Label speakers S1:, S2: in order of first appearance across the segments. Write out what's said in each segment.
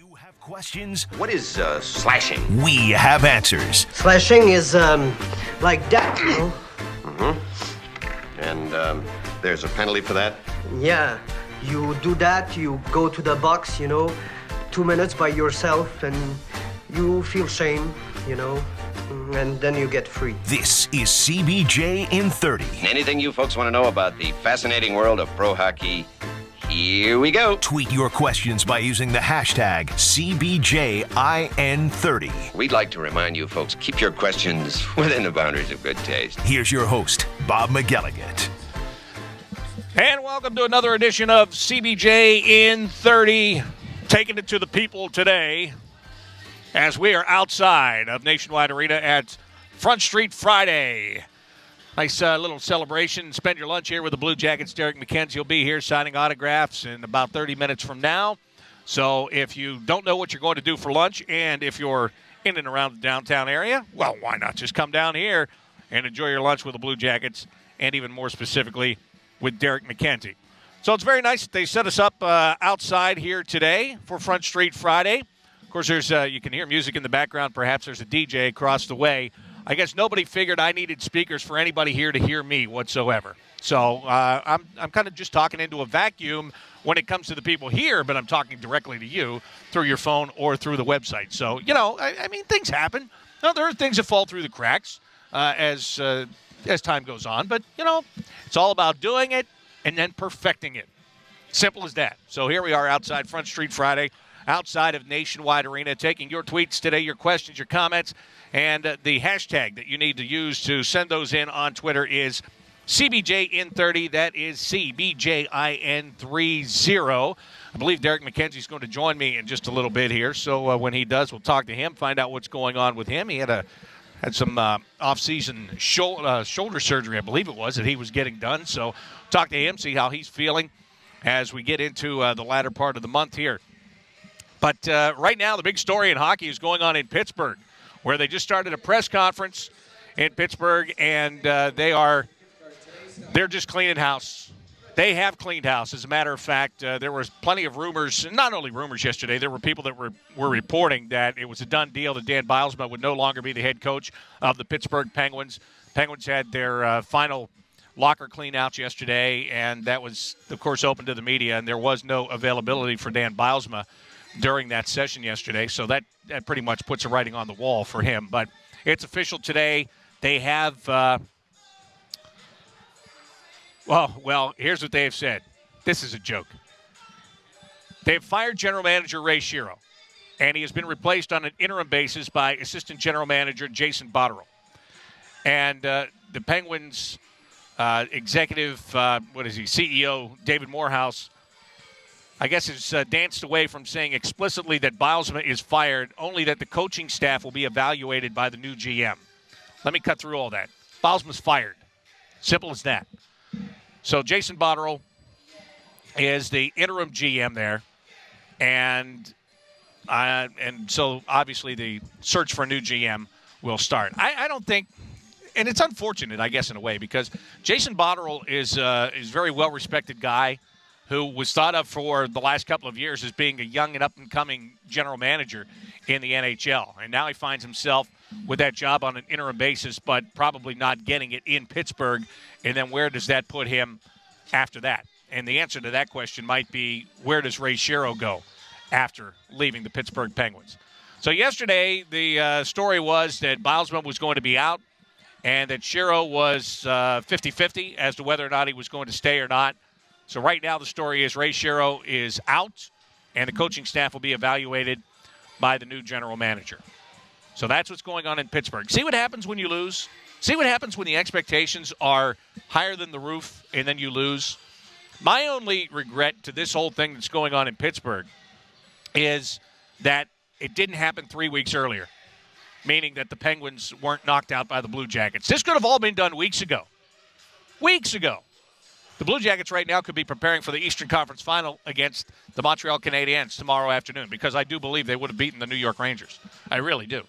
S1: You have questions?
S2: What is slashing?
S1: We have answers.
S3: Slashing is like that, you know?
S2: Mm-hmm. And there's a penalty for that?
S3: Yeah, you do that, you go to the box, 2 minutes by yourself, and you feel shame, and then you get free.
S1: This is CBJ in 30.
S2: Anything you folks want to know about the fascinating world of pro hockey, here we go.
S1: Tweet your questions by using the hashtag CBJIN30.
S2: We'd like to remind you folks, keep your questions within the boundaries of good taste.
S1: Here's your host, Bob McGilligan.
S4: And welcome to another edition of CBJ in 30, taking it to the people today as we are outside of Nationwide Arena at Front Street Friday. Nice little celebration. Spend your lunch here with the Blue Jackets. Derek McKenzie will be here signing autographs in about 30 minutes from now. So if you don't know what you're going to do for lunch, and if you're in and around the downtown area, well, why not just come down here and enjoy your lunch with the Blue Jackets, and even more specifically with Derek McKenzie. So it's very nice that they set us up outside here today for Front Street Friday. Of course, there's you can hear music in the background. Perhaps there's a DJ across the way. I guess nobody figured I needed speakers for anybody here to hear me whatsoever. So I'm kind of just talking into a vacuum when it comes to the people here, but I'm talking directly to you through your phone or through the website. So, I mean, things happen. Now, there are things that fall through the cracks as time goes on. But, it's all about doing it and then perfecting it. Simple as that. So here we are outside Front Street Friday, outside of Nationwide Arena, taking your tweets today, your questions, your comments. And the hashtag that you need to use to send those in on Twitter is CBJIN30. That is CBJIN30. I believe Derek McKenzie is going to join me in just a little bit here. So when he does, we'll talk to him, find out what's going on with him. He had some off-season shoulder surgery, I believe it was, that he was getting done. So talk to him, see how he's feeling as we get into the latter part of the month here. But right now, the big story in hockey is going on in Pittsburgh, where they just started a press conference in Pittsburgh, and they're just cleaning house. They have cleaned house. As a matter of fact, there was plenty of rumors, not only rumors yesterday, there were people that were reporting that it was a done deal that Dan Bylsma would no longer be the head coach of the Pittsburgh Penguins. Penguins had their final locker clean-outs yesterday, and that was, of course, open to the media, and there was no availability for Dan Bylsma during that session yesterday, so that pretty much puts a writing on the wall for him. But it's official today. They have, well, here's what they have said. This is a joke. They've fired general manager Ray Shero, and he has been replaced on an interim basis by assistant general manager Jason Botterill. And the Penguins executive, CEO David Morehouse, I guess has danced away from saying explicitly that Bylsma is fired, only that the coaching staff will be evaluated by the new GM. Let me cut through all that. Bylsma's fired. Simple as that. So Jason Botterill is the interim GM there, and so obviously the search for a new GM will start. I don't think, and it's unfortunate, I guess, in a way, because Jason Botterill is a very well-respected guy who was thought of for the last couple of years as being a young and up-and-coming general manager in the NHL. And now he finds himself with that job on an interim basis, but probably not getting it in Pittsburgh. And then where does that put him after that? And the answer to that question might be, where does Ray Shero go after leaving the Pittsburgh Penguins? So yesterday, the story was that Bylsma was going to be out and that Shero was 50-50 as to whether or not he was going to stay or not. So right now the story is Ray Shero is out, and the coaching staff will be evaluated by the new general manager. So that's what's going on in Pittsburgh. See what happens when you lose? See what happens when the expectations are higher than the roof and then you lose? My only regret to this whole thing that's going on in Pittsburgh is that it didn't happen 3 weeks earlier, meaning that the Penguins weren't knocked out by the Blue Jackets. This could have all been done weeks ago. Weeks ago. The Blue Jackets right now could be preparing for the Eastern Conference Final against the Montreal Canadiens tomorrow afternoon, because I do believe they would have beaten the New York Rangers. I really do.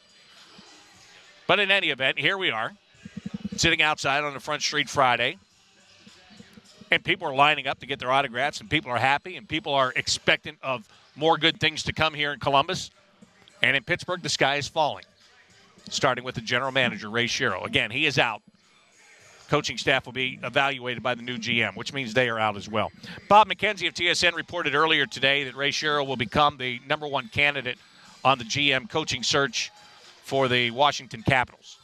S4: But in any event, here we are, sitting outside on the Front Street Friday, and people are lining up to get their autographs, and people are happy, and people are expectant of more good things to come here in Columbus. And in Pittsburgh, the sky is falling, starting with the general manager, Ray Shero. Again, he is out. Coaching staff will be evaluated by the new GM, which means they are out as well. Bob McKenzie of TSN reported earlier today that Ray Shero will become the number one candidate on the GM coaching search for the Washington Capitals.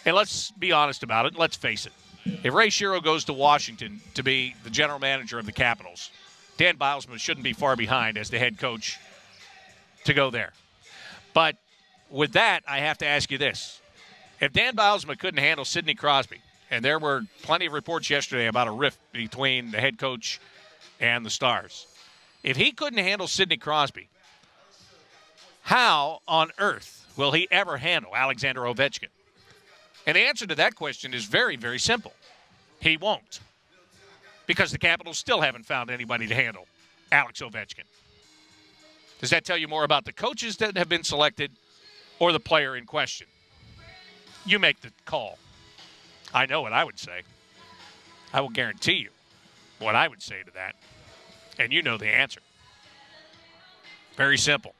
S4: And let's be honest about it. Let's face it. If Ray Shero goes to Washington to be the general manager of the Capitals, Dan Bilesma shouldn't be far behind as the head coach to go there. But with that, I have to ask you this. If Dan Bilesma couldn't handle Sidney Crosby, and there were plenty of reports yesterday about a rift between the head coach and the Stars, if he couldn't handle Sidney Crosby, how on earth will he ever handle Alexander Ovechkin? And the answer to that question is very, very simple. He won't. Because the Capitals still haven't found anybody to handle Alex Ovechkin. Does that tell you more about the coaches that have been selected or the player in question? You make the call. I know what I would say. I will guarantee you what I would say to that. And you know the answer. Very simple.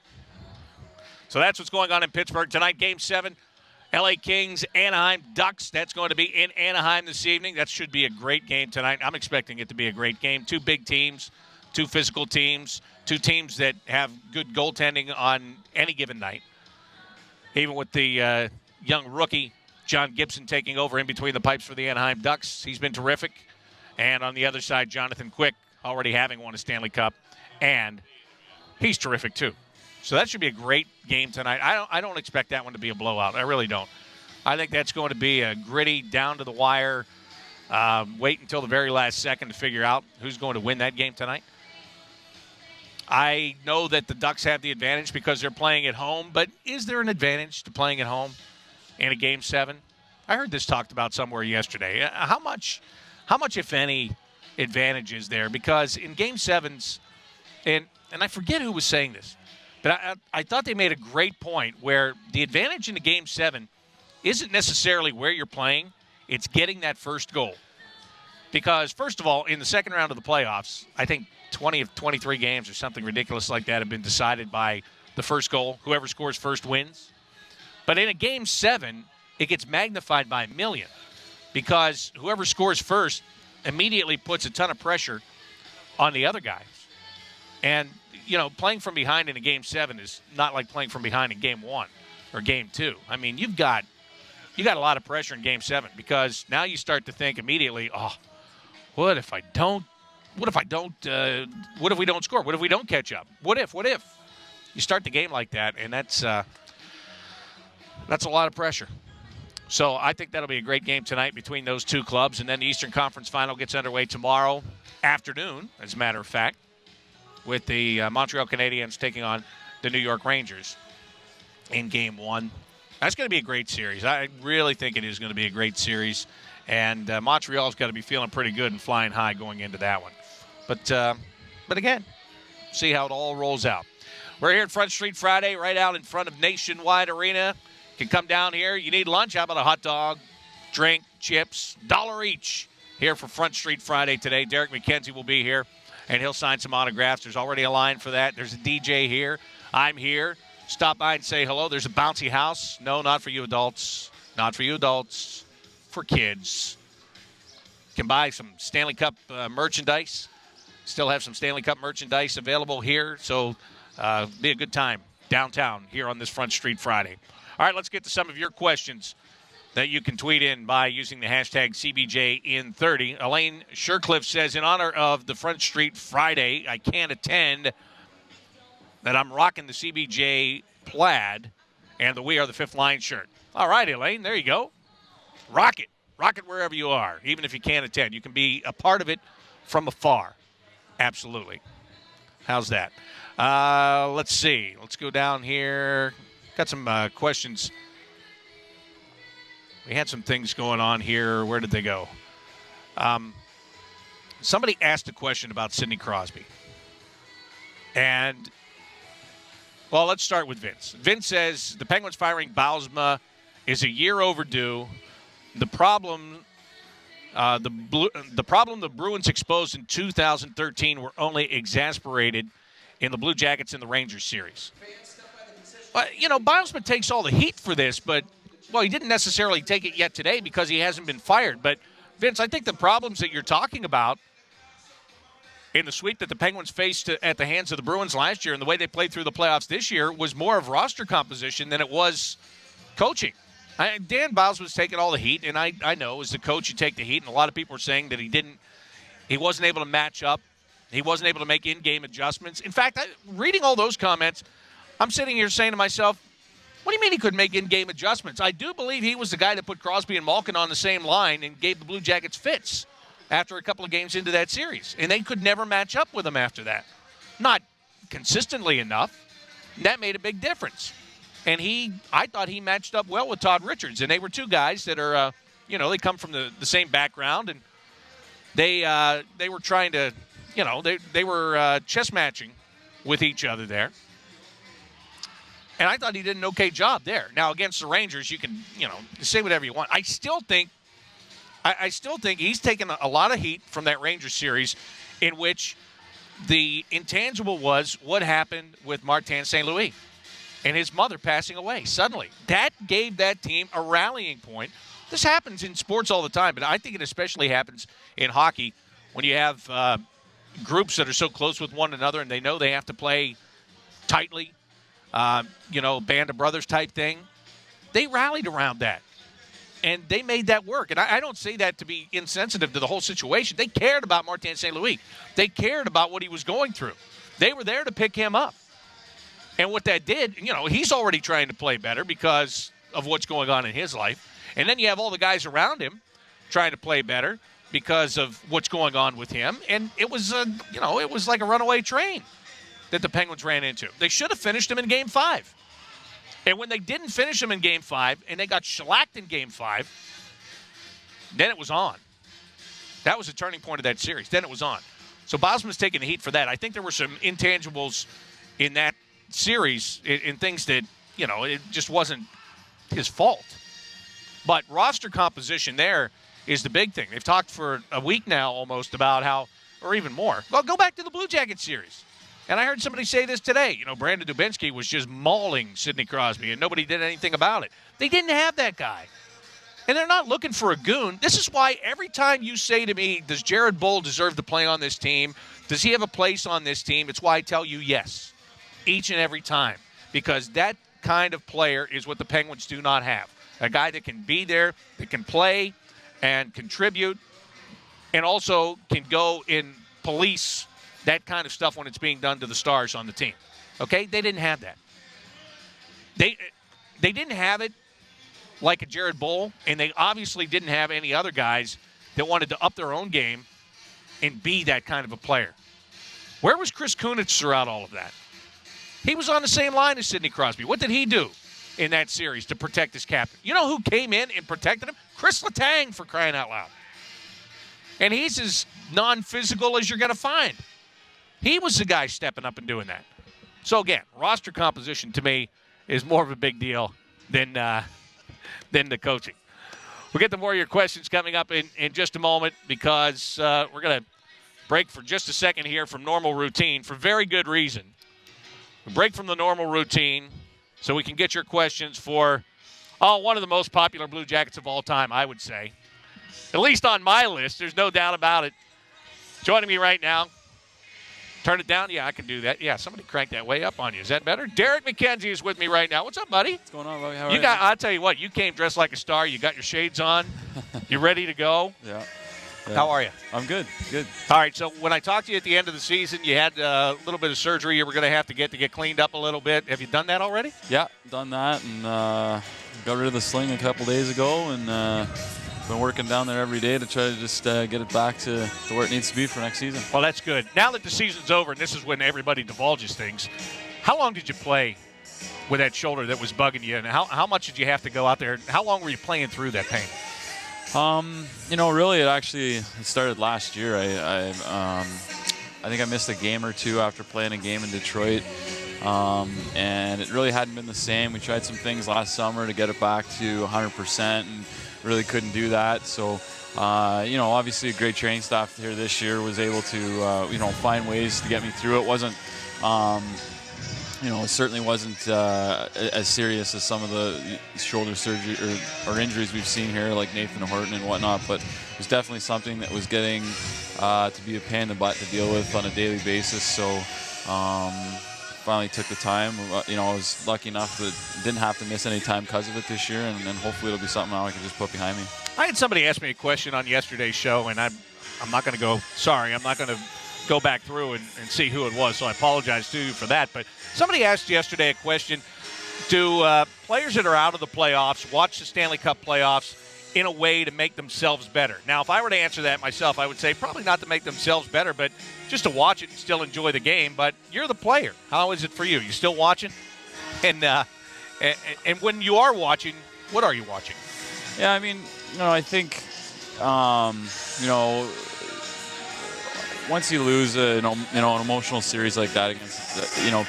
S4: So that's what's going on in Pittsburgh tonight. Game 7, LA Kings, Anaheim Ducks. That's going to be in Anaheim this evening. That should be a great game tonight. I'm expecting it to be a great game. Two big teams, two physical teams, two teams that have good goaltending on any given night. Even with the young rookie, John Gibson, taking over in between the pipes for the Anaheim Ducks. He's been terrific. And on the other side, Jonathan Quick, already having won a Stanley Cup, and he's terrific too. So that should be a great game tonight. I don't expect that one to be a blowout. I really don't. I think that's going to be a gritty, down-to-the-wire, wait until the very last second to figure out who's going to win that game tonight. I know that the Ducks have the advantage because they're playing at home, but is there an advantage to playing at home in a Game 7? I heard this talked about somewhere yesterday. How much, if any, advantage is there? Because in Game 7s, and I forget who was saying this, but I thought they made a great point where the advantage in a Game 7 isn't necessarily where you're playing. It's getting that first goal. Because, first of all, in the second round of the playoffs, I think 20 of 23 games or something ridiculous like that have been decided by the first goal. Whoever scores first wins. But in a Game 7, it gets magnified by a million because whoever scores first immediately puts a ton of pressure on the other guys. And, you know, playing from behind in a Game 7 is not like playing from behind in Game 1 or Game 2. I mean, you got a lot of pressure in Game 7 because now you start to think immediately, what if we don't score? What if we don't catch up? What if? You start the game like that, and that's a lot of pressure. So I think that'll be a great game tonight between those two clubs, and then the Eastern Conference Final gets underway tomorrow afternoon, as a matter of fact, with the Montreal Canadiens taking on the New York Rangers in Game 1. That's going to be a great series. I really think it is going to be a great series. And Montreal's got to be feeling pretty good and flying high going into that one. But again, see how it all rolls out. We're here at Front Street Friday, right out in front of Nationwide Arena. You can come down here. You need lunch? How about a hot dog, drink, chips, $1 each here for Front Street Friday today. Derek McKenzie will be here, and he'll sign some autographs. There's already a line for that. There's a DJ here. I'm here. Stop by and say hello. There's a bouncy house. No, not for you adults. Not for you adults. For kids. You can buy some Stanley Cup merchandise. Still have some Stanley Cup merchandise available here. So be a good time downtown here on this Front Street Friday. All right, let's get to some of your questions that you can tweet in by using the hashtag CBJIN30. Elaine Shercliffe says, in honor of the Front Street Friday, I can't attend, that I'm rocking the CBJ plaid and the We Are the Fifth Line shirt. All right, Elaine, there you go. Rock it. Rock it wherever you are, even if you can't attend. You can be a part of it from afar. Absolutely. How's that? Let's see. Let's go down here. Got some questions. We had some things going on here. Where did they go? Somebody asked a question about Sidney Crosby. And, well, let's start with Vince. Vince says the Penguins firing Bausma is a year overdue. The problem the Bruins exposed in 2013 were only exasperated in the Blue Jackets and the Rangers series. Bilesman takes all the heat for this, but, he didn't necessarily take it yet today because he hasn't been fired. But, Vince, I think the problems that you're talking about in the sweep that the Penguins faced at the hands of the Bruins last year and the way they played through the playoffs this year was more of roster composition than it was coaching. Dan Biles was taking all the heat, and I know as the coach you take the heat, and a lot of people are saying that he wasn't able to match up. He wasn't able to make in-game adjustments. In fact, reading all those comments, I'm sitting here saying to myself, what do you mean he couldn't make in-game adjustments? I do believe he was the guy that put Crosby and Malkin on the same line and gave the Blue Jackets fits after a couple of games into that series. And they could never match up with him after that. Not consistently enough. That made a big difference. And I thought he matched up well with Todd Richards. And they were two guys that are, they come from the same background. And they were trying to, they were chess matching with each other there. And I thought he did an okay job there. Now, against the Rangers, you can, say whatever you want. I still think he's taken a lot of heat from that Rangers series in which the intangible was what happened with Martin St. Louis and his mother passing away suddenly. That gave that team a rallying point. This happens in sports all the time, but I think it especially happens in hockey when you have groups that are so close with one another and they know they have to play tightly. Band of brothers type thing. They rallied around that. And they made that work. And I don't say that to be insensitive to the whole situation. They cared about Martin St. Louis. They cared about what he was going through. They were there to pick him up. And what that did, he's already trying to play better because of what's going on in his life. And then you have all the guys around him trying to play better because of what's going on with him. And it was, it was like a runaway train that the Penguins ran into. They should have finished him in Game 5. And when they didn't finish him in Game 5 and they got shellacked in Game 5, then it was on. That was the turning point of that series. Then it was on. So Bosman's taking the heat for that. I think there were some intangibles in that series in things that, it just wasn't his fault. But roster composition there is the big thing. They've talked for a week now almost about how, or even more. Well, go back to the Blue Jacket series. And I heard somebody say this today. Brandon Dubinsky was just mauling Sidney Crosby, and nobody did anything about it. They didn't have that guy. And they're not looking for a goon. This is why every time you say to me, does Jared Bull deserve to play on this team? Does he have a place on this team? It's why I tell you yes, each and every time. Because that kind of player is what the Penguins do not have. A guy that can be there, that can play and contribute, and also can go and police that kind of stuff when it's being done to the stars on the team. Okay? They didn't have that. They didn't have it like a Jared Bull, and they obviously didn't have any other guys that wanted to up their own game and be that kind of a player. Where was Chris Kunitz throughout all of that? He was on the same line as Sidney Crosby. What did he do in that series to protect his captain? You know who came in and protected him? Chris Letang, for crying out loud. And he's as non-physical as you're going to find. He was the guy stepping up and doing that. So, again, roster composition to me is more of a big deal than the coaching. We'll get to more of your questions coming up in just a moment because we're going to break for just a second here from normal routine for very good reason. We break from the normal routine so we can get your questions for, one of the most popular Blue Jackets of all time, I would say. At least on my list, there's no doubt about it. Joining me right now. Turn it down? Yeah, I can do that. Yeah, somebody cranked that way up on you. Is that better? Derek McKenzie is with me right now. What's up, buddy?
S5: What's going on, buddy? How are
S4: you? I'll tell you what, you came dressed like a star. You got your shades on. You ready to go?
S5: Yeah.
S4: How are you?
S5: I'm good. Good.
S4: All right, so when I talked to you at the end of the season, you had a little bit of surgery you were going to have to get cleaned up a little bit. Have you done that already?
S5: Yeah, done that, and got rid of the sling a couple days ago, and been working down there every day to try to just get it back to where it needs to be for next season.
S4: Well, that's good. Now that the season's over, and this is when everybody divulges things, how long did you play with that shoulder that was bugging you, and how much did you have to go out there? How long were you playing through that pain?
S5: Really, it started last year. I think I missed a game or two after playing a game in Detroit, and it really hadn't been the same. We tried some things last summer to get it back to 100%, and really couldn't do that. So, obviously a great training staff here this year was able to, find ways to get me through. It wasn't It certainly wasn't as serious as some of the shoulder surgery or injuries we've seen here, like Nathan Horton and whatnot, but it was definitely something that was getting to be a pain in the butt to deal with on a daily basis. So finally took the time. I was lucky enough that didn't have to miss any time because of it this year, and hopefully it'll be something I can just put behind me.
S4: I had somebody ask me a question on yesterday's show, and I'm not going to go back through and see who it was, so I apologize to you for that. But somebody asked yesterday a question: do players that are out of the playoffs watch the Stanley Cup playoffs in a way to make themselves better? Now, if I were to answer that myself, I would say probably not to make themselves better, but just to watch it and still enjoy the game. But you're the player. How is it for you? You still watching? And when you are watching, what are you watching?
S5: Yeah, I think, once you lose an emotional series like that against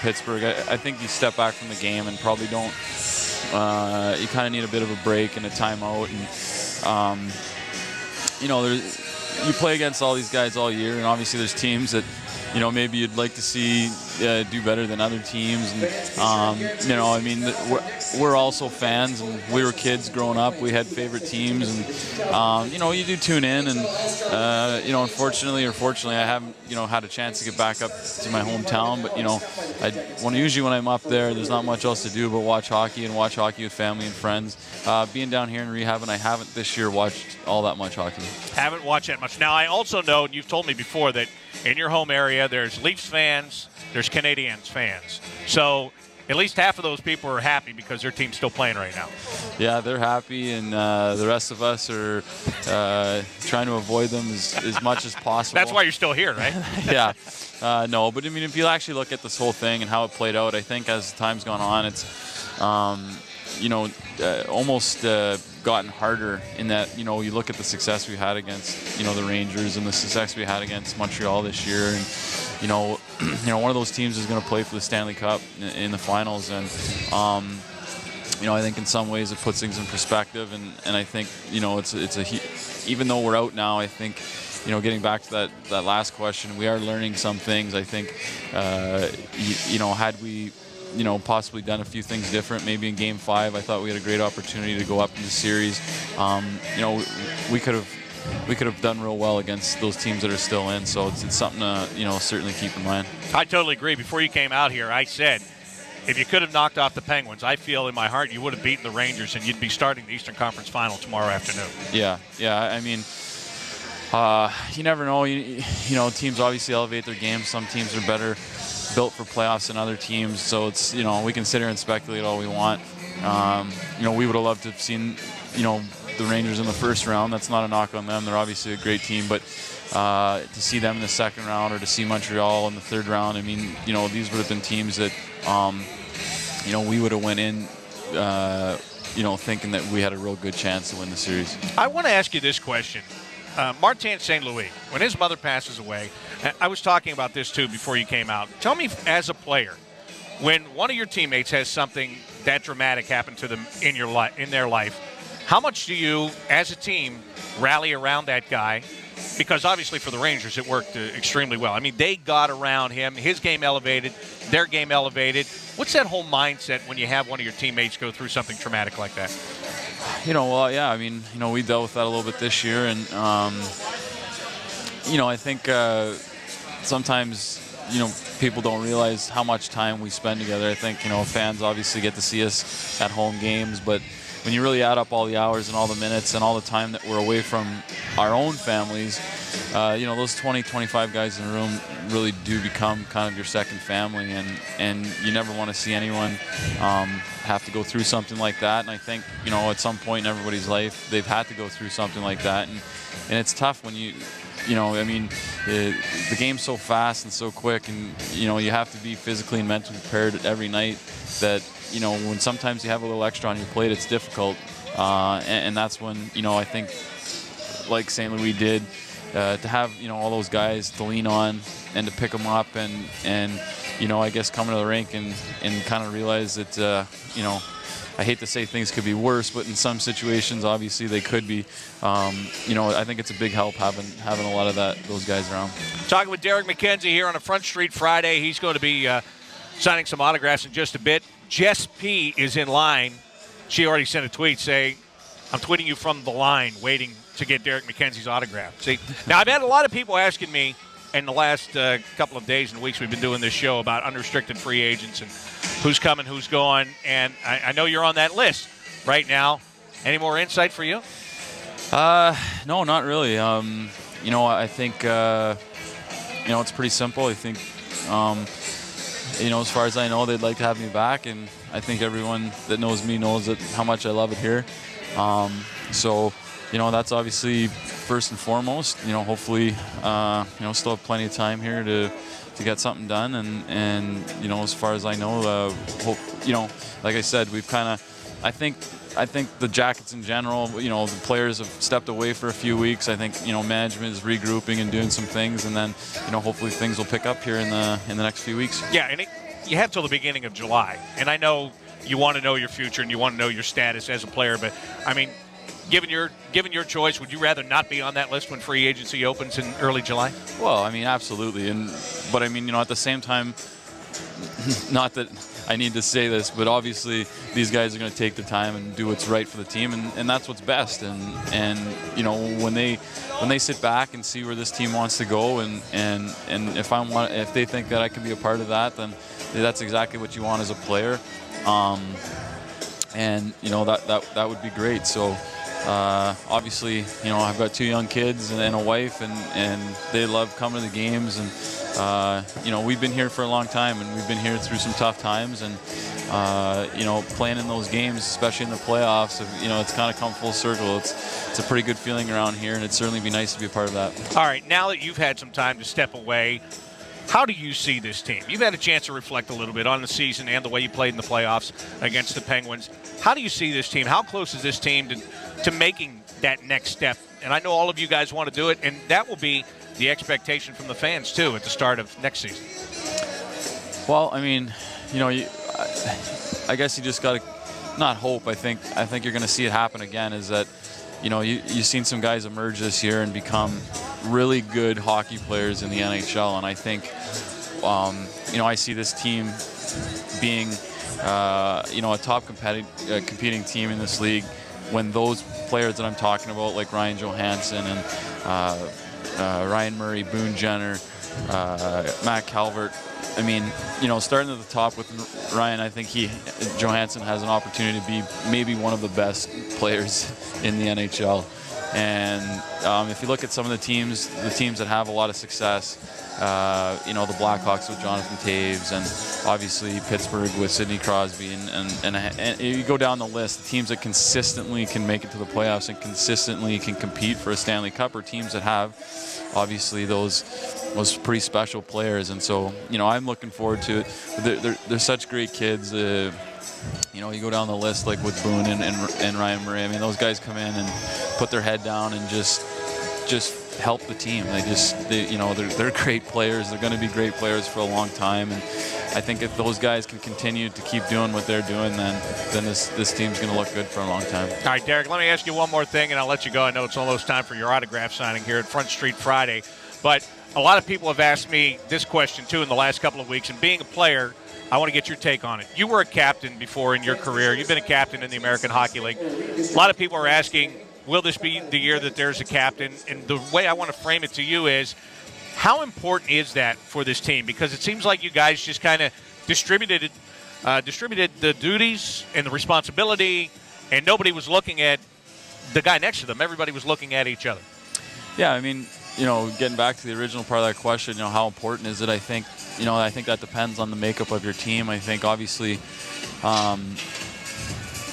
S5: Pittsburgh, I think you step back from the game and probably don't. You kind of need a bit of a break and a timeout, and you play against all these guys all year, and obviously there's teams that maybe you'd like to see do better than other teams, and we're also fans, and we were kids growing up. We had favorite teams, and you do tune in, and unfortunately or fortunately, I haven't had a chance to get back up to my hometown. But usually when I'm up there, there's not much else to do but watch hockey with family and friends. Being down here in rehab, and I haven't this year watched all that much hockey.
S4: Haven't watched that much. Now I also know, and you've told me before, that in your home area there's Leafs fans, there's Canadiens fans. So at least half of those people are happy because their team's still playing right now.
S5: Yeah, they're happy, and the rest of us are trying to avoid them as much as possible.
S4: That's why you're still here, right?
S5: Yeah. No, but if you actually look at this whole thing and how it played out, I think as time's gone on, it's almost gotten harder in that, you look at the success we had against, the Rangers, and the success we had against Montreal this year. And, one of those teams is going to play for the Stanley Cup in the finals. And, I think in some ways it puts things in perspective. And I think, even though we're out now, I think, getting back to that last question, we are learning some things. I think, had we, possibly done a few things different. Maybe in Game 5, I thought we had a great opportunity to go up in the series. We could have done real well against those teams that are still in. So it's something to certainly keep in mind.
S4: I totally agree. Before you came out here, I said if you could have knocked off the Penguins, I feel in my heart you would have beaten the Rangers, and you'd be starting the Eastern Conference Final tomorrow afternoon.
S5: Yeah. You never know. Teams obviously elevate their game. Some teams are better built for playoffs than other teams, so it's we can sit here and speculate all we want. We would have loved to have seen the Rangers in the first round. That's not a knock on them. They're obviously a great team, but to see them in the second round or to see Montreal in the third round, these would have been teams that we would have went in thinking that we had a real good chance to win the series.
S4: I want to ask you this question. Martin St. Louis, when his mother passes away, I was talking about this too before you came out. Tell me, as a player, when one of your teammates has something that dramatic happen to them in their life, how much do you, as a team, rally around that guy? Because obviously for the Rangers it worked extremely well. They got around him, his game elevated, their game elevated. What's that whole mindset when you have one of your teammates go through something traumatic like that? We dealt with that a little bit this year, and I think sometimes people don't realize how much time we spend together. I think fans obviously get to see us at home games, but when you really add up all the hours and all the minutes and all the time that we're away from our own families, those 20, 25 guys in the room really do become kind of your second family, and you never want to see anyone have to go through something like that. And I think, at some point in everybody's life, they've had to go through something like that. And it's tough when the game's so fast and so quick, and, you have to be physically and mentally prepared every night that, when sometimes you have a little extra on your plate, it's difficult. And that's when, I think, like St. Louis did, to have, all those guys to lean on and to pick them up and
S5: I guess coming to the rink and kind of realize that, I hate to say things could be worse, but in some situations, obviously they could be. I think it's a big help having a lot of those guys around.
S4: Talking with Derek McKenzie here on a Front Street Friday. He's going to be signing some autographs in just a bit. Jess P. is in line. She already sent a tweet saying, I'm tweeting you from the line, waiting to get Derek McKenzie's autograph. See, now I've had a lot of people asking me in the last couple of days and weeks we've been doing this show about unrestricted free agents and who's coming, who's going, and I know you're on that list right now. Any more insight for you?
S5: No, not really. I think, it's pretty simple. I think, as far as I know, they'd like to have me back, and I think everyone that knows me knows how much I love it here. So, that's obviously first and foremost. Hopefully, still have plenty of time here to get something done. And as far as I know, like I said, we've kind of, I think the Jackets in general, the players have stepped away for a few weeks. I think, management is regrouping and doing some things, and then, hopefully things will pick up here in the next few weeks.
S4: Yeah, and you have till the beginning of July. And I know you want to know your future and you want to know your status as a player, but I mean, given your choice, would you rather not be on that list when free agency opens in early July?
S5: Well, I mean, absolutely. But I mean, at the same time, not that I need to say this, but obviously these guys are going to take the time and do what's right for the team, and that's what's best. And when they sit back and see where this team wants to go, and if they think that I can be a part of that, then that's exactly what you want as a player. And that would be great. So obviously, I've got 2 young kids and a wife, and they love coming to the games, and we've been here for a long time, and we've been here through some tough times, and playing in those games, especially in the playoffs, it's kind of come full circle. It's a pretty good feeling around here, and it'd certainly be nice to be a part of that.
S4: All right, now that you've had some time to step away, how do you see this team? You've had a chance to reflect a little bit on the season and the way you played in the playoffs against the Penguins. How do you see this team? How close is this team to making that next step? And I know all of you guys want to do it, and that will be the expectation from the fans, too, at the start of next season.
S5: Well, I mean, I guess you just got to not hope. I think you're going to see it happen again, is that, you've seen some guys emerge this year and become really good hockey players in the NHL, and I think, I see this team being, a top competing team in this league when those players that I'm talking about, like Ryan Johansson and Ryan Murray, Boone Jenner, Matt Calvert. I mean, starting at the top with Ryan, I think Johansson has an opportunity to be maybe one of the best players in the NHL. And if you look at some of the teams that have a lot of success, the Blackhawks with Jonathan Toews, and obviously Pittsburgh with Sidney Crosby, and you go down the list, the teams that consistently can make it to the playoffs and consistently can compete for a Stanley Cup are teams that have obviously those pretty special players. And so, I'm looking forward to it. They're such great kids. You go down the list like with Boone and Ryan Murray. I mean, those guys come in and put their head down and just help the team. They're great players. They're going to be great players for a long time. And I think if those guys can continue to keep doing what they're doing, then this team's going to look good for a long time.
S4: All right, Derek, let me ask you one more thing, and I'll let you go. I know it's almost time for your autograph signing here at Front Street Friday. But a lot of people have asked me this question, too, in the last couple of weeks. And being a player, I want to get your take on it. You were a captain before in your career. You've been a captain in the American Hockey League. A lot of people are asking, will this be the year that there's a captain? And the way I want to frame it to you is, how important is that for this team? Because it seems like you guys just kind of distributed the duties and the responsibility, and nobody was looking at the guy next to them. Everybody was looking at each other.
S5: Yeah, I mean, getting back to the original part of that question, how important is it? I think that depends on the makeup of your team. I think obviously,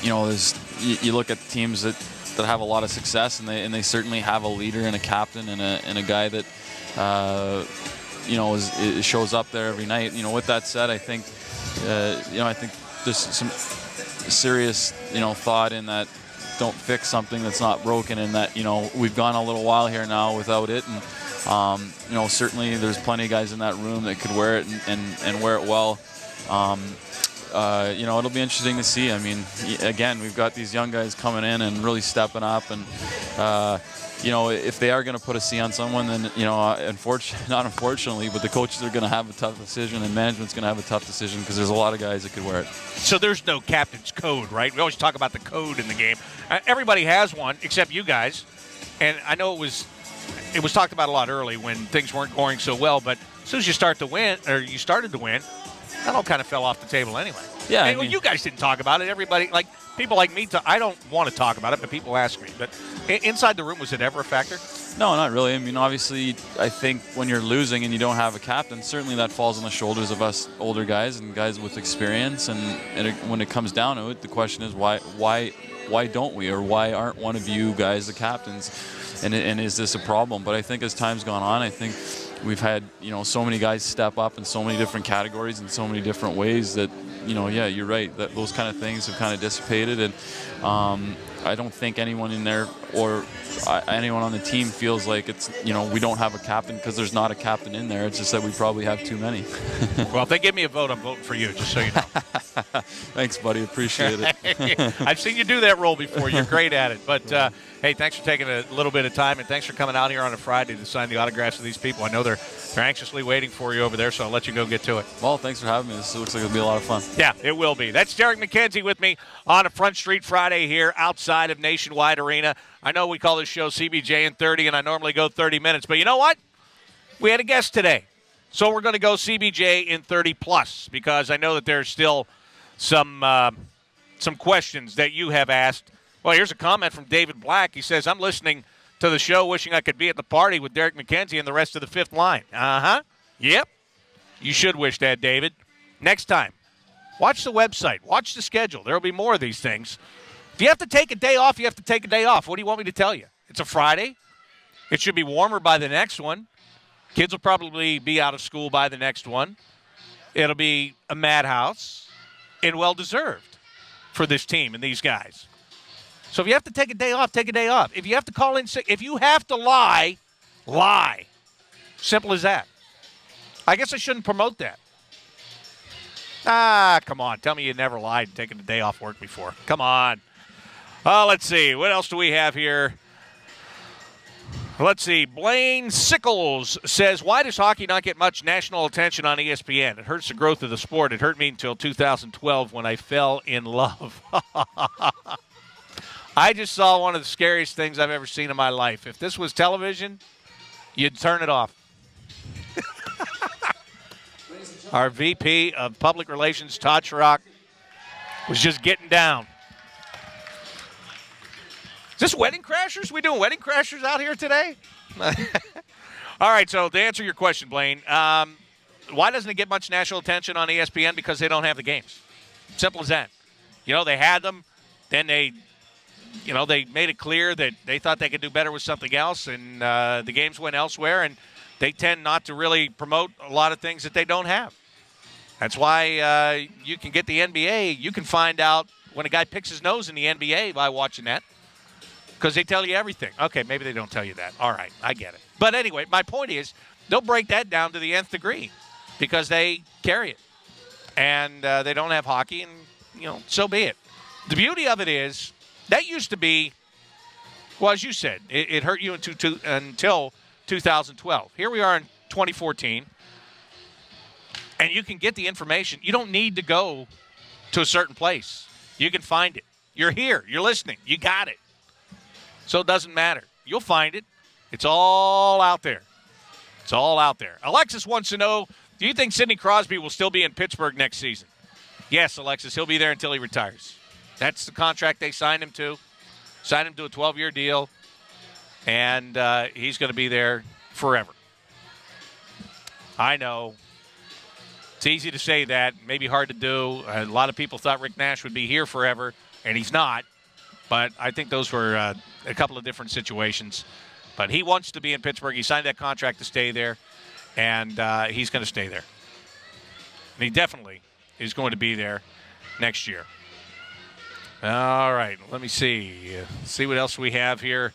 S5: you look at teams that have a lot of success, and they certainly have a leader and a captain and a guy that shows up there every night. With that said, I think there's some serious thought in that. Don't fix something that's not broken, and that we've gone a little while here now without it, and Certainly there's plenty of guys in that room that could wear it and wear it well. It'll be interesting to see. I mean, again, we've got these young guys coming in and really stepping up, and if they are going to put a C on someone, then not unfortunately, but the coaches are going to have a tough decision, and management's going to have a tough decision because there's a lot of guys that could wear it.
S4: So there's no captain's code, right? We always talk about the code in the game. Everybody has one except you guys, and I know it was talked about a lot early when things weren't going so well, but as soon as you started to win, that all kind of fell off the table anyway.
S5: Yeah,
S4: you guys didn't talk about it. Everybody, like people like me, I don't want to talk about it, but people ask me. But inside the room, was it ever a factor?
S5: No, not really. I mean, obviously, I think when you're losing and you don't have a captain, certainly that falls on the shoulders of us older guys and guys with experience. And when it comes down to it, the question is why don't we, or why aren't one of you guys the captains? And is this a problem? But I think as time's gone on, I think we've had so many guys step up in so many different categories in so many different ways that you're right, that those kind of things have kind of dissipated, and I don't think anyone in there or anyone on the team feels like it's we don't have a captain because there's not a captain in there. It's just that we probably have too many.
S4: Well, if they give me a vote, I'm voting for you, just so you know.
S5: Thanks, buddy. Appreciate it.
S4: I've seen you do that role before. You're great at it. But, hey, thanks for taking a little bit of time, and thanks for coming out here on a Friday to sign the autographs of these people. I know they're anxiously waiting for you over there, so I'll let you go get to it.
S5: Well, thanks for having me. This looks like it'll be a lot of fun.
S4: Yeah, it will be. That's Derek McKenzie with me on a Front Street Friday here outside of Nationwide Arena. I know we call this show CBJ in 30, and I normally go 30 minutes, but you know what? We had a guest today, so we're going to go CBJ in 30 plus, because I know that there's still some questions that you have asked. Well, here's a comment from David Black. He says, I'm listening to the show wishing I could be at the party with Derek McKenzie and the rest of the fifth line. Uh-huh. Yep. You should wish that, David. Next time, watch the website. Watch the schedule. There will be more of these things. If you have to take a day off, you have to take a day off. What do you want me to tell you? It's a Friday. It should be warmer by the next one. Kids will probably be out of school by the next one. It'll be a madhouse and well-deserved for this team and these guys. So if you have to take a day off, take a day off. If you have to call in sick, if you have to lie, lie. Simple as that. I guess I shouldn't promote that. Come on. Tell me you never lied and taken a day off work before. Come on. Let's see. What else do we have here? Let's see. Blaine Sickles says, why does hockey not get much national attention on ESPN? It hurts the growth of the sport. It hurt me until 2012 when I fell in love. I just saw one of the scariest things I've ever seen in my life. If this was television, you'd turn it off. Our VP of Public Relations, Todd Chirac, was just getting down. Is this Wedding Crashers? We doing Wedding Crashers out here today? All right, so to answer your question, Blaine, why doesn't it get much national attention on ESPN? Because they don't have the games. Simple as that. They had them, then they made it clear that they thought they could do better with something else, and the games went elsewhere, and they tend not to really promote a lot of things that they don't have. That's why you can get the NBA. You can find out when a guy picks his nose in the NBA by watching that, because they tell you everything. Okay, maybe they don't tell you that. All right, I get it. But anyway, my point is they'll break that down to the nth degree because they carry it. And they don't have hockey, and, so be it. The beauty of it is that used to be, well, as you said, it hurt you until 2012. Here we are in 2014, and you can get the information. You don't need to go to a certain place. You can find it. You're here. You're listening. You got it. So it doesn't matter. You'll find it. It's all out there. It's all out there. Alexis wants to know, do you think Sidney Crosby will still be in Pittsburgh next season? Yes, Alexis. He'll be there until he retires. That's the contract they signed him to. Signed him to a 12-year deal. And he's going to be there forever. I know. It's easy to say that. Maybe hard to do. A lot of people thought Rick Nash would be here forever, and he's not. But I think those were a couple of different situations. But he wants to be in Pittsburgh. He signed that contract to stay there, and he's going to stay there. And he definitely is going to be there next year. All right, let me see. See what else we have here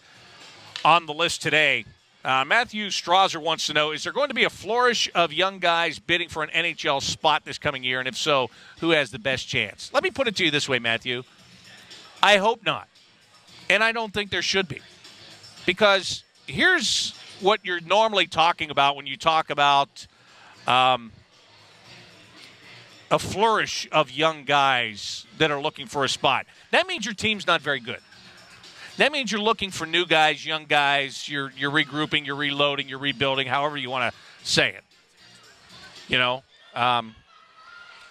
S4: on the list today. Matthew Strasser wants to know, is there going to be a flourish of young guys bidding for an NHL spot this coming year? And if so, who has the best chance? Let me put it to you this way, Matthew. I hope not. And I don't think there should be. Because here's what you're normally talking about when you talk about a flourish of young guys that are looking for a spot. That means your team's not very good. That means you're looking for new guys, young guys. You're regrouping, you're reloading, you're rebuilding, however you want to say it. You know?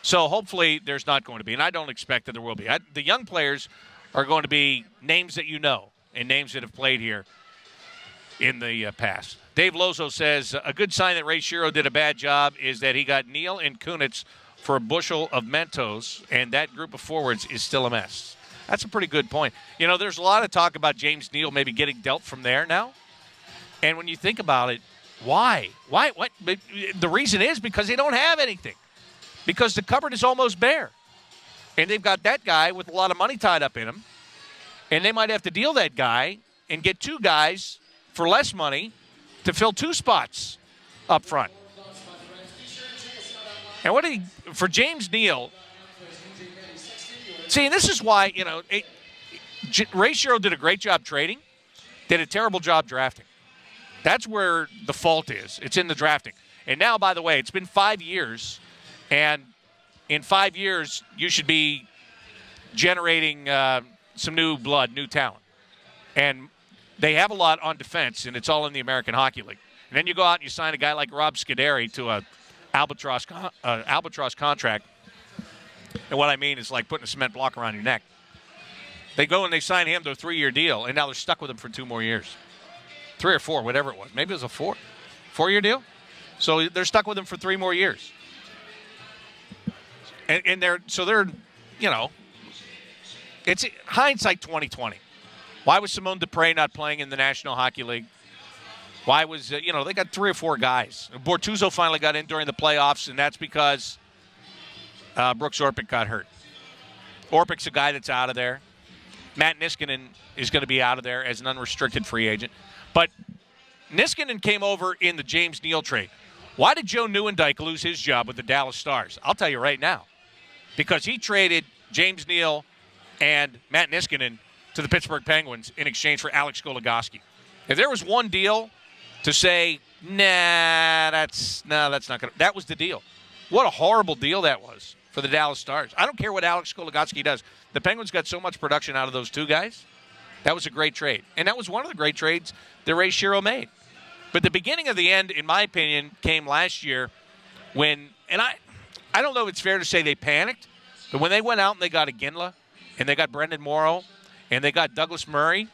S4: So hopefully there's not going to be, and I don't expect that there will be. The young players are going to be names that you know and names that have played here in the past. Dave Lozo says, a good sign that Ray Shero did a bad job is that he got Neal and Kunitz for a bushel of Mentos, and that group of forwards is still a mess. That's a pretty good point. You know, there's a lot of talk about James Neal maybe getting dealt from there now. And when you think about it, why? Why? What? The reason is because they don't have anything. Because the cupboard is almost bare. And they've got that guy with a lot of money tied up in him. And they might have to deal that guy and get two guys for less money to fill two spots up front. And for James Neal, see, and this is why, you know, Ray Shero did a great job trading, did a terrible job drafting. That's where the fault is. It's in the drafting. And now, by the way, it's been 5 years, and in 5 years, you should be generating some new blood, new talent. And they have a lot on defense, and it's all in the American Hockey League. And then you go out and you sign a guy like Rob Scuderi to a albatross contract. And what I mean is like putting a cement block around your neck. They go and they sign him to a 3-year deal, and now they're stuck with him for 2 more years. 3 or 4, whatever it was. Maybe it was a 4-year deal. So they're stuck with him for 3 more years. And they're, you know, it's hindsight 2020. Why was Simone Dupre not playing in the National Hockey League? Why was, you know, they got 3 or 4 guys. Bortuzzo finally got in during the playoffs, and that's because Brooks Orpik got hurt. Orpik's a guy that's out of there. Matt Niskanen is going to be out of there as an unrestricted free agent. But Niskanen came over in the James Neal trade. Why did Joe Nieuwendyk lose his job with the Dallas Stars? I'll tell you right now. Because he traded James Neal and Matt Niskanen to the Pittsburgh Penguins in exchange for Alex Goligoski. If there was one deal to say, that's not going to – that was the deal. What a horrible deal that was for the Dallas Stars. I don't care what Alex Goligoski does. The Penguins got so much production out of those 2 guys. That was a great trade. And that was one of the great trades that Ray Shero made. But the beginning of the end, in my opinion, came last year when – and I don't know if it's fair to say they panicked, but when they went out and they got Iginla and they got Brendan Morrow and they got Douglas Murray,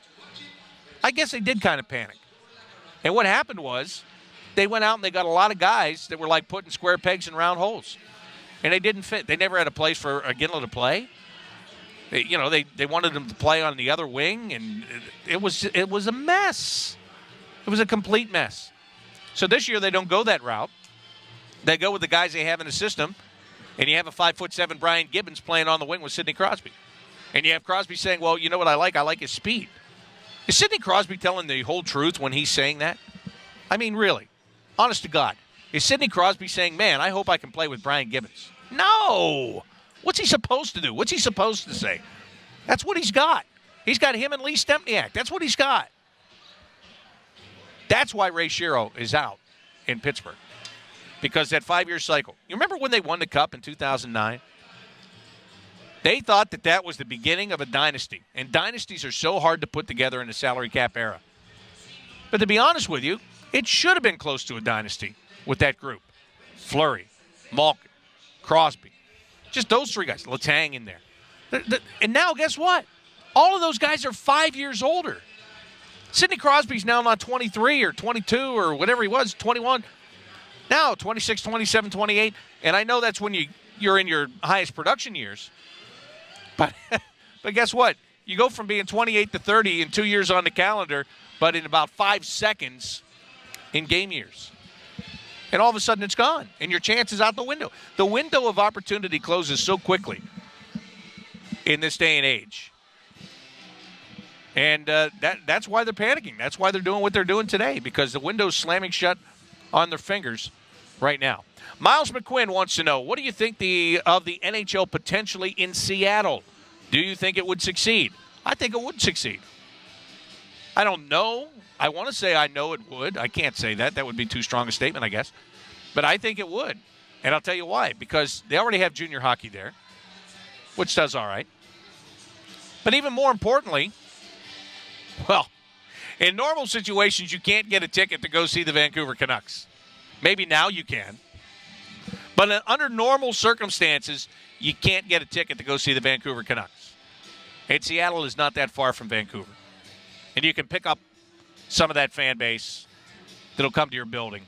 S4: I guess they did kind of panic. And what happened was they went out and they got a lot of guys that were like putting square pegs in round holes. And they didn't fit. They never had a place for Iginla to play. They wanted him to play on the other wing, and it was a mess. It was a complete mess. So this year they don't go that route. They go with the guys they have in the system, and you have a 5'7" Brian Gibbons playing on the wing with Sidney Crosby. And you have Crosby saying, well, you know what I like? I like his speed. Is Sidney Crosby telling the whole truth when he's saying that? I mean, really. Honest to God. Is Sidney Crosby saying, man, I hope I can play with Brian Gibbons? No. What's he supposed to do? What's he supposed to say? That's what he's got. He's got him and Lee Stempniak. That's what he's got. That's why Ray Shero is out in Pittsburgh. Because that 5-year cycle. You remember when they won the Cup in 2009? They thought that was the beginning of a dynasty. And dynasties are so hard to put together in the salary cap era. But to be honest with you, it should have been close to a dynasty with that group. Fleury, Malkin, Crosby. Just those 3 guys. Letang in there. And now guess what? All of those guys are 5 years older. Sidney Crosby's now not 23 or 22 or whatever he was, 21. Now 26, 27, 28. And I know that's when you're in your highest production years. But guess what? You go from being 28 to 30 in 2 years on the calendar, but in about 5 seconds in game years. And all of a sudden it's gone, and your chance is out the window. The window of opportunity closes so quickly in this day and age. And that's why they're panicking. That's why they're doing what they're doing today, because the window's slamming shut on their fingers right now. Miles McQuinn wants to know, what do you think of the NHL potentially in Seattle? Do you think it would succeed? I think it would succeed. I don't know. I want to say I know it would. I can't say that. That would be too strong a statement, I guess. But I think it would. And I'll tell you why. Because they already have junior hockey there, which does all right. But even more importantly, well, in normal situations, you can't get a ticket to go see the Vancouver Canucks. Maybe now you can. But under normal circumstances, you can't get a ticket to go see the Vancouver Canucks. And Seattle is not that far from Vancouver. And you can pick up some of that fan base that'll come to your building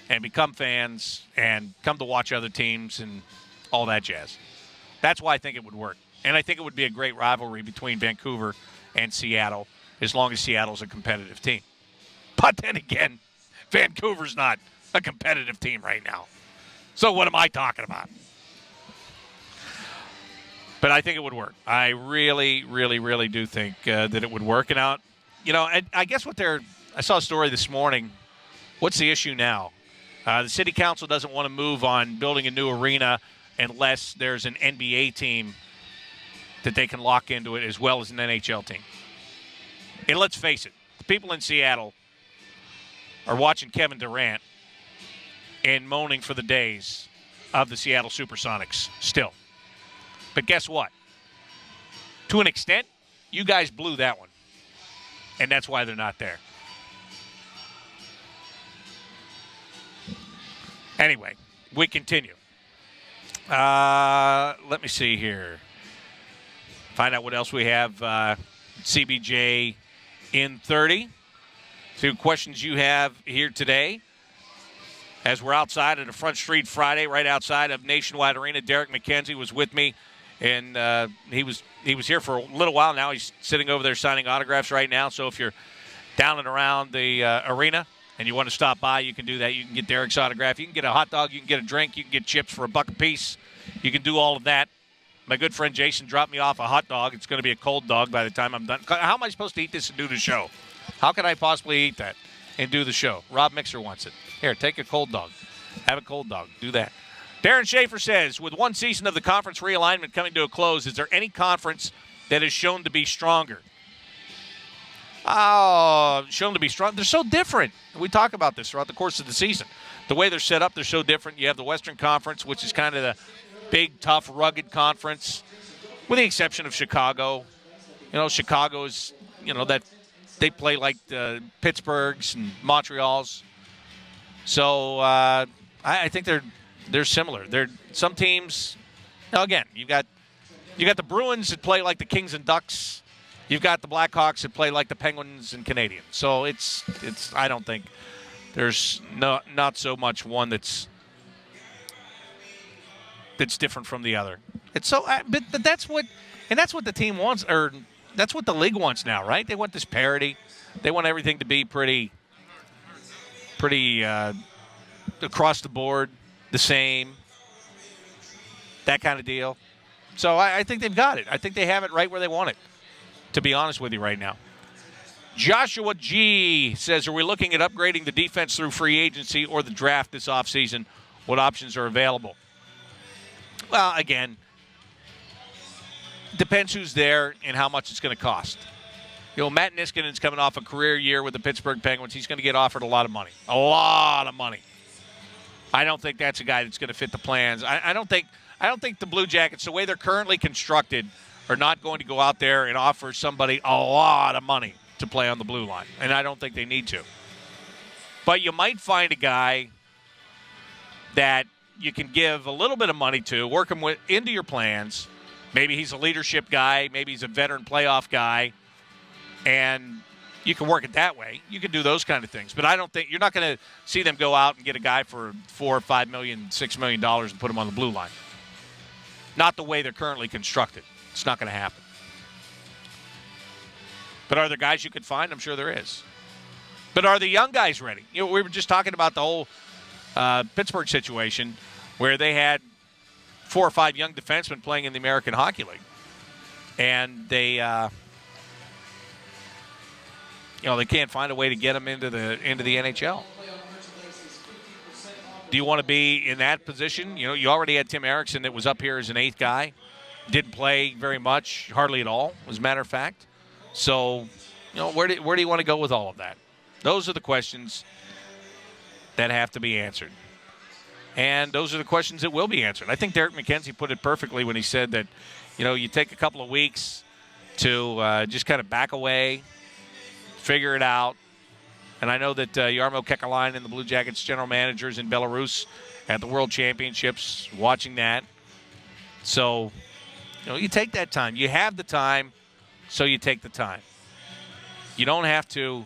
S4: and become fans and come to watch other teams and all that jazz. That's why I think it would work. And I think it would be a great rivalry between Vancouver and Seattle, as long as Seattle's a competitive team. But then again, Vancouver's not a competitive team right now. So what am I talking about? But I think it would work. I really, really, really do think that it would work. And I guess I saw a story this morning. What's the issue now? The city council doesn't want to move on building a new arena unless there's an NBA team that they can lock into it as well as an NHL team. And let's face it, the people in Seattle are watching Kevin Durant and moaning for the days of the Seattle Supersonics still. But guess what? To an extent, you guys blew that one. And that's why they're not there. Anyway, we continue. Let me see here. Find out what else we have. CBJ in 30. See what questions you have here today. As we're outside at the Front Street Friday, right outside of Nationwide Arena, Derek McKenzie was with me, and he was here for a little while now. He's sitting over there signing autographs right now. So if you're down and around the arena and you want to stop by, you can do that. You can get Derek's autograph. You can get a hot dog. You can get a drink. You can get chips for $1 a piece. You can do all of that. My good friend Jason dropped me off a hot dog. It's going to be a cold dog by the time I'm done. How am I supposed to eat this and do the show? How can I possibly eat that and do the show? Rob Mixer wants it. Here, take a cold dog. Have a cold dog. Do that. Darren Schaefer says, with one season of the conference realignment coming to a close, is there any conference that is shown to be stronger? Shown to be strong. They're so different. We talk about this throughout the course of the season. The way they're set up, they're so different. You have the Western Conference, which is kind of the big, tough, rugged conference, with the exception of Chicago. Chicago is, that they play like the Pittsburghs and Montreals. So I think they're similar. Some teams. Now again, you got the Bruins that play like the Kings and Ducks. You've got the Blackhawks that play like the Penguins and Canadians. So it's. I don't think there's not so much one that's different from the other. It's so, but that's what the team wants, or that's what the league wants now, right? They want this parity. They want everything to be pretty across the board, the same, that kind of deal. So I think they've got it. I think they have it right where they want it, to be honest with you right now. Joshua G. says, are we looking at upgrading the defense through free agency or the draft this offseason? What options are available? Well, again, depends who's there and how much it's going to cost. Matt Niskanen's coming off a career year with the Pittsburgh Penguins. He's going to get offered a lot of money. A lot of money. I don't think that's a guy that's going to fit the plans. I don't think the Blue Jackets, the way they're currently constructed, are not going to go out there and offer somebody a lot of money to play on the blue line. And I don't think they need to. But you might find a guy that you can give a little bit of money to, work him into your plans. Maybe he's a leadership guy. Maybe he's a veteran playoff guy. And you can work it that way. You can do those kind of things. But I don't think – you're not going to see them go out and get a guy for $4 or $5 million, $6 million and put him on the blue line. Not the way they're currently constructed. It's not going to happen. But are there guys you could find? I'm sure there is. But are the young guys ready? We were just talking about the whole Pittsburgh situation where they had 4 or 5 young defensemen playing in the American Hockey League. And they they can't find a way to get him into the NHL. Do you want to be in that position? You already had Tim Erickson that was up here as an 8th guy. Didn't play very much, hardly at all, as a matter of fact. So, where do you want to go with all of that? Those are the questions that have to be answered. And those are the questions that will be answered. I think Derek McKenzie put it perfectly when he said that, you take a couple of weeks to just kind of back away, figure it out. And I know that Jarmo Kekalainen and the Blue Jackets general managers in Belarus at the World Championships watching that. So, you take that time. You have the time, so you take the time. You don't have to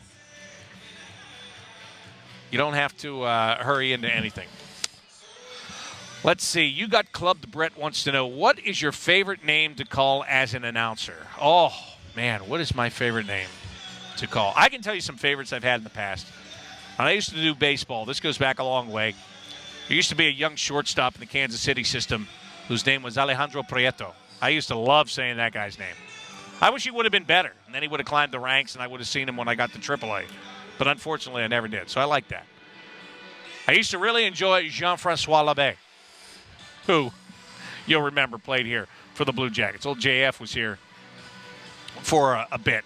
S4: hurry into anything. Let's see. You got Clubbed Brett wants to know, what is your favorite name to call as an announcer? Oh, man, what is my favorite name to call? I can tell you some favorites I've had in the past. When I used to do baseball, this goes back a long way. There used to be a young shortstop in the Kansas City system whose name was Alejandro Prieto. I used to love saying that guy's name. I wish he would have been better, and then he would have climbed the ranks, and I would have seen him when I got to AAA. But unfortunately, I never did, so I like that. I used to really enjoy Jean-Francois Labbé, who you'll remember played here for the Blue Jackets. Old JF was here for a bit.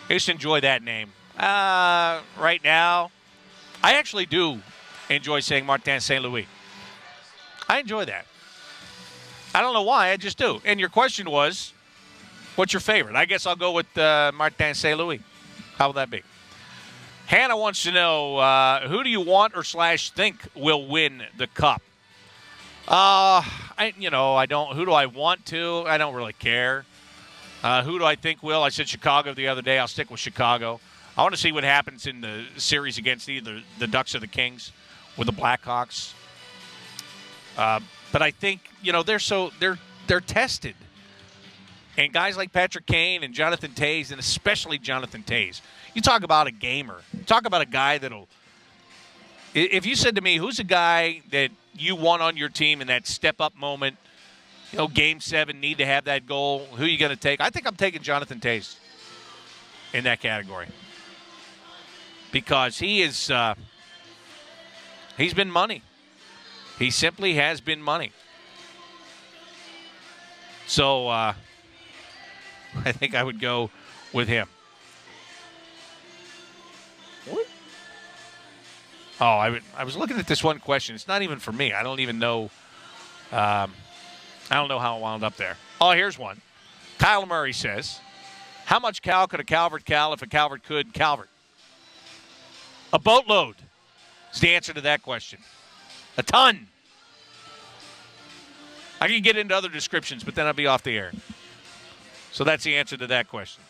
S4: I used to enjoy that name. Right now, I actually do enjoy saying Martin St. Louis. I enjoy that. I don't know why, I just do. And your question was, what's your favorite? I guess I'll go with Martin St. Louis. How would that be? Hannah wants to know, who do you want or / think will win the Cup? I don't. Who do I want to? I don't really care. Who do I think will? I said Chicago the other day. I'll stick with Chicago. I want to see what happens in the series against either the Ducks or the Kings with the Blackhawks. But I think they're tested, and guys like Patrick Kane and Jonathan Toews, and especially Jonathan Toews. You talk about a gamer. Talk about a guy that'll. If you said to me, who's a guy that you want on your team in that step-up moment, Game 7, need to have that goal, who are you going to take? I think I'm taking Jonathan Toews in that category because he is he's been money. He simply has been money. So I think I would go with him. What? Oh, I was looking at this one question. It's not even for me. I don't even know. I don't know how it wound up there. Oh, here's one. Kyle Murray says, how much Cal could a Calvert Cal if a Calvert could Calvert? A boatload is the answer to that question. A ton. I can get into other descriptions, but then I'll be off the air. So that's the answer to that question.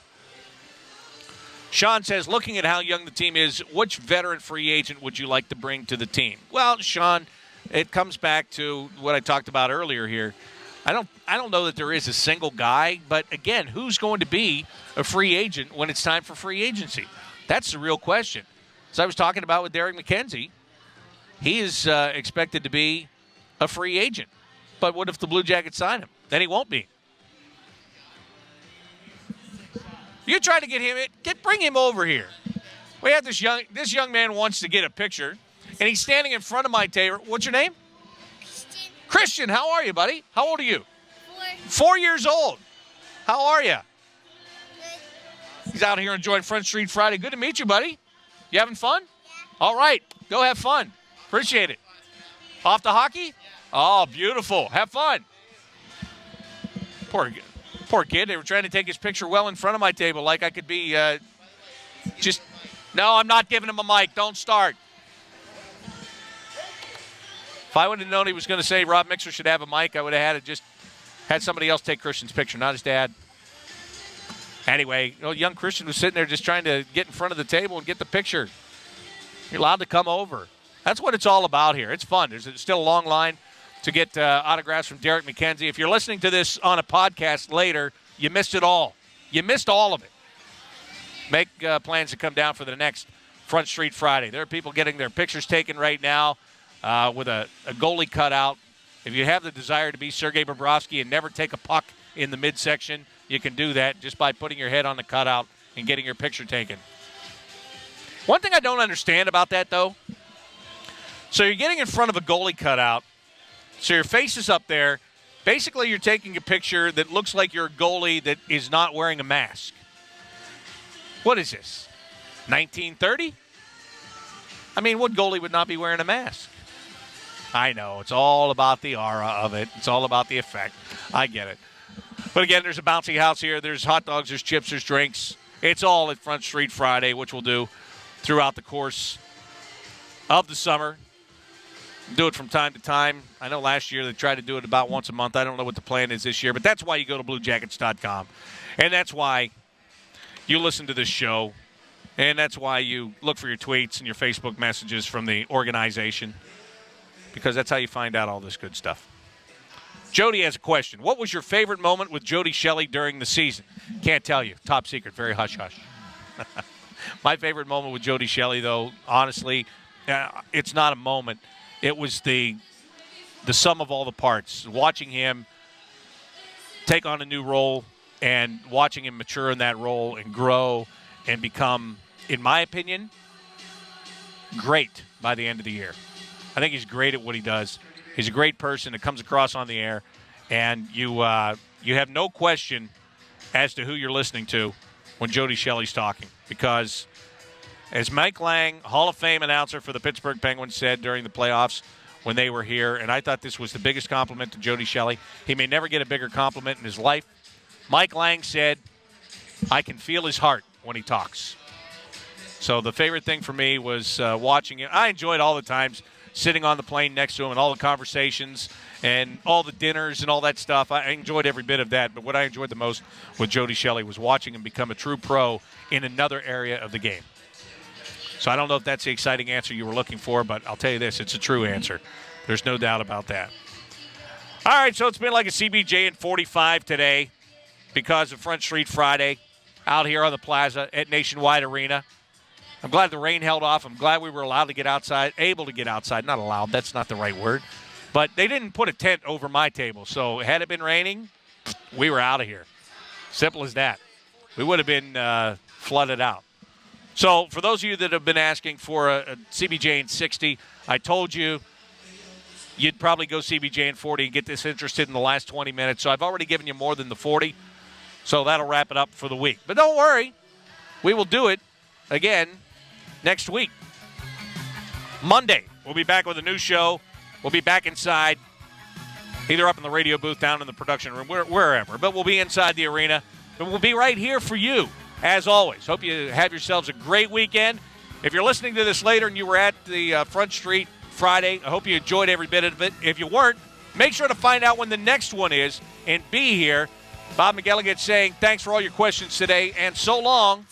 S4: Sean says, looking at how young the team is, which veteran free agent would you like to bring to the team? Well, Sean, it comes back to what I talked about earlier here. I don't know that there is a single guy, but again, who's going to be a free agent when it's time for free agency? That's the real question. As I was talking about with Derek McKenzie, he is expected to be a free agent. But what if the Blue Jackets sign him? Then he won't be. You try to get him bring him over here. We have this young man wants to get a picture, and he's standing in front of my table. What's your name? Christian, how are you, buddy? How old are you? 4 years old. How are you? Good. He's out here enjoying Front Street Friday. Good to meet you, buddy. You having fun? Yeah. All right. Go have fun. Appreciate it. Off to hockey? Yeah. Oh, beautiful. Have fun. Poor kid. They were trying to take his picture well in front of my table like I could be just... No, I'm not giving him a mic. Don't start. If I would have known he was going to say Rob Mixer should have a mic, I would have had somebody else take Christian's picture, not his dad. Anyway, young Christian was sitting there just trying to get in front of the table and get the picture. You're allowed to come over. That's what it's all about here. It's fun. There's still a long line to get autographs from Derek McKenzie. If you're listening to this on a podcast later, you missed it all. You missed all of it. Make plans to come down for the next Front Street Friday. There are people getting their pictures taken right now with a goalie cutout. If you have the desire to be Sergei Bobrovsky and never take a puck in the midsection, you can do that just by putting your head on the cutout and getting your picture taken. One thing I don't understand about that, though, so you're getting in front of a goalie cutout, so your face is up there. Basically, you're taking a picture that looks like you're a goalie that is not wearing a mask. What is this, 1930? I mean, what goalie would not be wearing a mask? I know, it's all about the aura of it. It's all about the effect. I get it. But again, there's a bouncy house here. There's hot dogs, there's chips, there's drinks. It's all at Front Street Friday, which we'll do throughout the course of the summer. Do it from time to time. I know last year they tried to do it about once a month. I don't know what the plan is this year, but that's why you go to BlueJackets.com. And that's why you listen to this show. And that's why you look for your tweets and your Facebook messages from the organization, because that's how you find out all this good stuff. Jody has a question. What was your favorite moment with Jody Shelley during the season? Can't tell you. Top secret. Very hush-hush. My favorite moment with Jody Shelley, though, honestly, it's not a moment. It was the sum of all the parts. Watching him take on a new role and watching him mature in that role and grow and become, in my opinion, great by the end of the year. I think he's great at what he does. He's a great person that comes across on the air, and you have no question as to who you're listening to when Jody Shelley's talking, because as Mike Lang, Hall of Fame announcer for the Pittsburgh Penguins, said during the playoffs when they were here, and I thought this was the biggest compliment to Jody Shelley. He may never get a bigger compliment in his life. Mike Lang said, I can feel his heart when he talks. So the favorite thing for me was watching him. I enjoyed all the times sitting on the plane next to him and all the conversations and all the dinners and all that stuff. I enjoyed every bit of that, but what I enjoyed the most with Jody Shelley was watching him become a true pro in another area of the game. So I don't know if that's the exciting answer you were looking for, but I'll tell you this, it's a true answer. There's no doubt about that. All right, so it's been like a CBJ in 45 today because of Front Street Friday out here on the plaza at Nationwide Arena. I'm glad the rain held off. I'm glad we were allowed to get outside, able to get outside. Not allowed, that's not the right word. But they didn't put a tent over my table. So had it been raining, we were out of here. Simple as that. We would have been flooded out. So for those of you that have been asking for a CBJ in 60, I told you you'd probably go CBJ in 40 and get this interested in the last 20 minutes. So I've already given you more than the 40. So that'll wrap it up for the week. But don't worry. We will do it again next week. Monday, we'll be back with a new show. We'll be back inside, either up in the radio booth, down in the production room, wherever. But we'll be inside the arena. And we'll be right here for you, as always. Hope you have yourselves a great weekend. If you're listening to this later and you were at the Front Street Friday, I hope you enjoyed every bit of it. If you weren't, make sure to find out when the next one is and be here. Bob McElligott saying thanks for all your questions today, and so long.